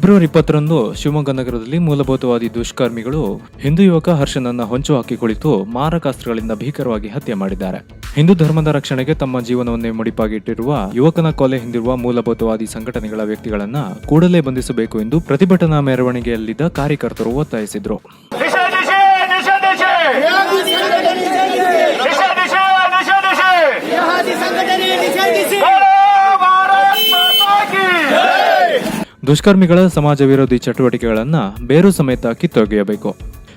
February 20ರಂದು Shivamogga ನಗರದಲ್ಲಿ ಮೂಲಭೂತವಾದಿ ದುಷ್ಕರ್ಮಿಗಳು ಹಿಂದೂ ಯುವಕ ಹರ್ಷನನ್ನ ಹೊಂಚು ಹಾಕಿ ಕುಳಿತು ಮಾರಕಾಸ್ತ್ರಗಳಿಂದ ಭೀಕರವಾಗಿ ಹತ್ಯೆ ಮಾಡಿದ್ದಾರೆ. ಹಿಂದೂ ಧರ್ಮದ ರಕ್ಷಣೆಗೆ ತಮ್ಮ ಜೀವನವನ್ನೇ ಮುಡಿಪಾಗಿಟ್ಟಿರುವ ಯುವಕನ ಕೊಲೆ ಹಿಂದಿರುವ ಮೂಲಭೂತವಾದಿ ಸಂಘಟನೆಗಳ ವ್ಯಕ್ತಿಗಳನ್ನ ಕೂಡಲೇ ಬಂಧಿಸಬೇಕು ಎಂದು ಪ್ರತಿಭಟನಾ ಮೆರವಣಿಗೆಯಲ್ಲಿದ್ದ ಕಾರ್ಯಕರ್ತರು ಒತ್ತಾಯಿಸಿದ್ರು. ದುಷ್ಕರ್ಮಿಗಳ ಸಮಾಜ ವಿರೋಧಿ ಚಟುವಟಿಕೆಗಳನ್ನ ಬೇರು ಸಮೇತ ಕಿತ್ತೊಗೆಯಬೇಕು.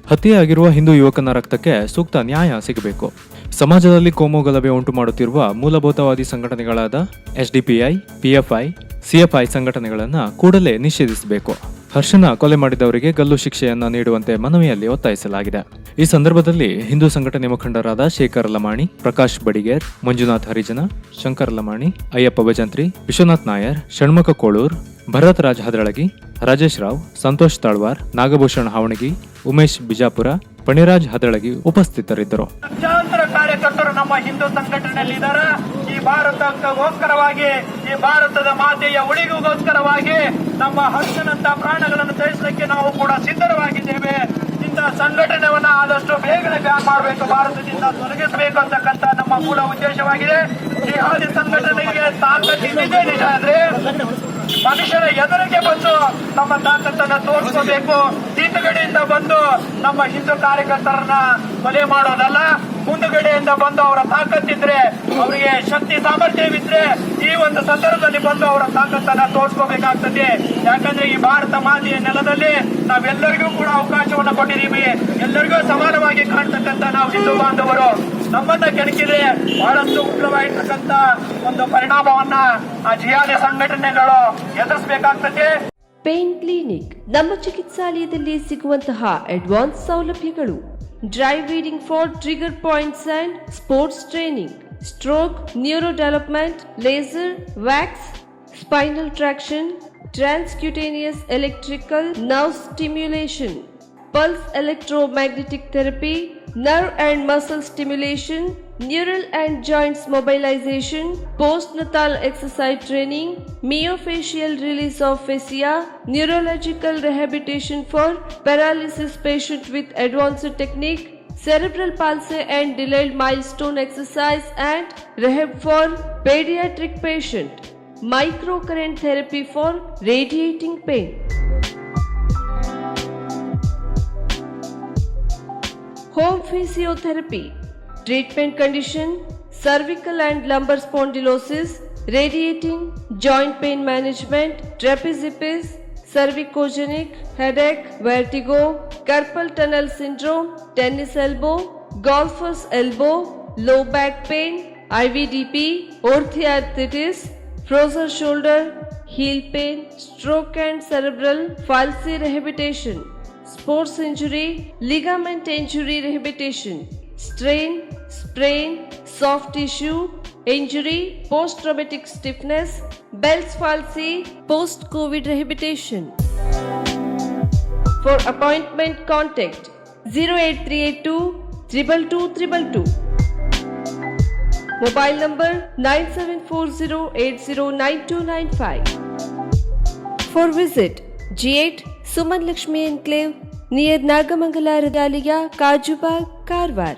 ಹತ್ಯೆಯಾಗಿರುವ ಹಿಂದೂ ಯುವಕನ ರಕ್ತಕ್ಕೆ ಸೂಕ್ತ ನ್ಯಾಯ ಸಿಗಬೇಕು. ಸಮಾಜದಲ್ಲಿ ಕೋಮು ಗಲಭೆ ಉಂಟು ಮಾಡುತ್ತಿರುವ ಮೂಲಭೂತವಾದಿ ಸಂಘಟನೆಗಳಾದ ಎಸ್ಡಿಪಿಐ, ಪಿಎಫ್ಐ, ಸಿಎಫ್ಐ ಸಂಘಟನೆಗಳನ್ನ ಕೂಡಲೇ ನಿಷೇಧಿಸಬೇಕು. ಹರ್ಷನ ಕೊಲೆ ಮಾಡಿದವರಿಗೆ ಗಲ್ಲು ಶಿಕ್ಷೆಯನ್ನ ನೀಡುವಂತೆ ಮನವಿಯಲ್ಲಿ ಒತ್ತಾಯಿಸಲಾಗಿದೆ. ಈ ಸಂದರ್ಭದಲ್ಲಿ ಹಿಂದೂ ಸಂಘಟನೆ ಮುಖಂಡರಾದ ಶೇಖರ್ ಲಮಾಣಿ, ಪ್ರಕಾಶ್ ಬಡಿಗೇರ್, ಮಂಜುನಾಥ್ ಹರಿಜನ, ಶಂಕರ್ ಲಮಾಣಿ, ಅಯ್ಯಪ್ಪ ಭಜಂತ್ರಿ, ವಿಶ್ವನಾಥ್ ನಾಯರ್, ಷಣ್ಮುಖ ಕೋಳೂರ್, ಭರತ್ ರಾಜ್ ಹದಳಗಿ, ರಾಜೇಶ್ ರಾವ್, ಸಂತೋಷ್ ತಾಳ್ವಾರ್, ನಾಗಭೂಷಣ್ ಹಾವಣಗಿ, ಉಮೇಶ್ ಬಿಜಾಪುರ, ಪಣಿರಾಜ್ ಹದಳಗಿ ಉಪಸ್ಥಿತರಿದ್ದರು. ಲಕ್ಷಾಂತರ ಕಾರ್ಯಕರ್ತರು ನಮ್ಮ ಹಿಂದೂ ಸಂಘಟನೆಯಲ್ಲಿ ಇದ್ದಾರೆ. ಈ ಭಾರತಕ್ಕೋಸ್ಕರವಾಗಿ, ಈ ಭಾರತದ ಮಾತೆಯ ಉಳಿಗೋಸ್ಕರವಾಗಿ ನಮ್ಮ ಹರ್ಷನಂತ ಪ್ರಾಣಗಳನ್ನು ತ್ಯಜಿಸಲಿಕ್ಕೆ ನಾವು ಕೂಡ ಸಿದ್ಧವಾಗಿದ್ದೇವೆ. ಇಂತಹ ಸಂಘಟನೆಯನ್ನ ಆದಷ್ಟು ಬೇಗನೆ ಬ್ಯಾನ್ ಮಾಡಬೇಕು, ಭಾರತದಿಂದ ತೊಲಗಿಸಬೇಕು ಅಂತಕ್ಕಂಥ ನಮ್ಮ ಮೂಲ ಉದ್ದೇಶವಾಗಿದೆ. ಜಿಹಾದಿ ಸಂಘಟನೆಗೆ ತಾಕತ್ತಿದೆ ನಿಜ ಆದ್ರೆ ಮನುಷ್ಯರ ಎದುರಿಗೆ ಬಂದು ತಮ್ಮ ತಾಕತ್ತನ್ನ ತೋರಿಸಬೇಕು. ಹಿಂದುಗಡೆಯಿಂದ ಬಂದು ನಮ್ಮ ಹಿಂದೂ ಕಾರ್ಯಕರ್ತರನ್ನ ಕೊಲೆ ಮಾಡೋದಲ್ಲ, ಮುಂದುಗಡೆಯಿಂದ ಬಂದು ಅವರ ತಾಕತ್ತಿದ್ರೆ, ಅವರಿಗೆ ಶಕ್ತಿ ಸಾಮರ್ಥ್ಯವಿದ್ರೆ ಈ ಒಂದು ಸಂದರ್ಭದಲ್ಲಿ ಬಂದು ಅವರ ತಾಕತ್ತನ್ನ ತೋರಿಸ್ಕೋಬೇಕಾಗ್ತದೆ. ಯಾಕಂದ್ರೆ ಈ ಭಾರತ ಮಾತೆಯ ನೆಲದಲ್ಲಿ ನಾವೆಲ್ಲರಿಗೂ ಕೂಡ ಅವಕಾಶವನ್ನ ಕೊಟ್ಟಿದ್ದೀವಿ. ಎಲ್ಲರಿಗೂ ಸಮಾನವಾಗಿ ಕಾಣ್ತಕ್ಕಂಥ ನಾವು ಹಿಂದೂ ಬಾಂಧವರು ನಮ್ಮನ್ನ ಕೆಣಕಿದ್ರೆ ಬಹಳಷ್ಟು ಉಗ್ರವಾಗಿರ್ತಕ್ಕಂಥ ಒಂದು ಪರಿಣಾಮವನ್ನ ಆ ಜಿಹಾದಿ ಸಂಘಟನೆಗಳು ಎದುರಿಸಬೇಕಾಗ್ತದೆ. ಪೇನ್ ಕ್ಲಿನಿಕ್ ನಮ್ಮ ಚಿಕಿತ್ಸಾಲಯದಲ್ಲಿ ಸಿಗುವಂತಹ ಅಡ್ವಾನ್ಸ್ ಸೌಲಭ್ಯಗಳು: dry reading for trigger points and sports training, stroke, neuro development, laser, wax, spinal traction, transcutaneous electrical nerve stimulation, pulse electromagnetic therapy, nerve and muscle stimulation, neural and joints mobilization, postnatal exercise training, myofascial release of fascia, neurological rehabilitation for paralysis patient with advanced technique, cerebral palsy and delayed milestone exercise and rehab for pediatric patient, microcurrent therapy for radiating pain. Home physiotherapy, treatment condition, cervical and lumbar spondylosis, radiating, joint pain management, trapeziepis, cervicogenic, headache, vertigo, carpal tunnel syndrome, tennis elbow, golfer's elbow, low back pain, IVDP, orthoarthritis, frozen shoulder, heel pain, stroke and cerebral palsy rehabilitation, sports injury, ligament injury rehabilitation, strain, sprain, soft tissue injury, post-traumatic stiffness, Bell's palsy, post-COVID rehabilitation. For appointment, contact 08382 22222. Mobile number 9740809295. For visit G8 Suman Lakshmi Enclave near Nagamangala Radaliya, Kajubag, Karwar.